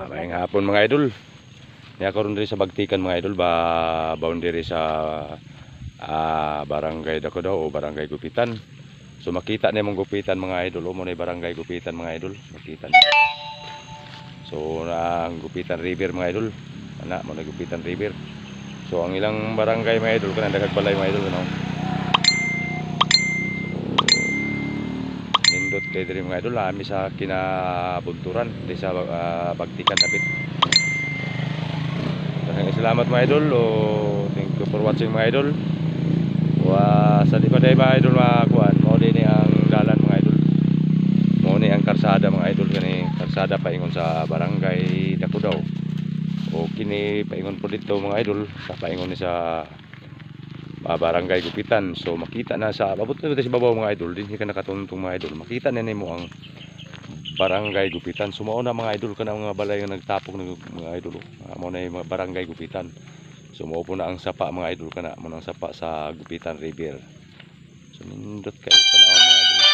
Maayong hapon mga idol. Niya karon diri sa Bagtikan mga idol ba boundary sa barangay Dako daw o barangay Gupitan. So makita na mong Gupitan mga idol, mo na barangay Gupitan mga idol, makita niyo. So ang Gupitan River mga idol. Ana mo na Gupitan River. So ang ilang barangay mga idol kanang dagag balay mga idol no. Nindot kay diri mga idol ami sa kinabunturan di sa Bagtikan tapit. Salamat mga idol. Thank you for watching mga idol. Sa di pa day mga idol kuan mo din ang dalan mga idol. Mo ni ang karsada mga idol kani karsada paingon sa barangay Dako daw. O kini paingon po dito mga idol sa paingon ni sa barangay Gupitan. So makita na sa abot na sa babaw mga idol dinhi ka nakatuntong mga idol. Makita na nimo ang barangay Gupitan. Sumao na mga idol kana mga balay nga nagtapok ng mga idol. Mo na yung barangay Gupitan. Sumao po na ang sapa mga idol kana mo nang sapa sa Gupitan River. So nindot kay panahon mga idol.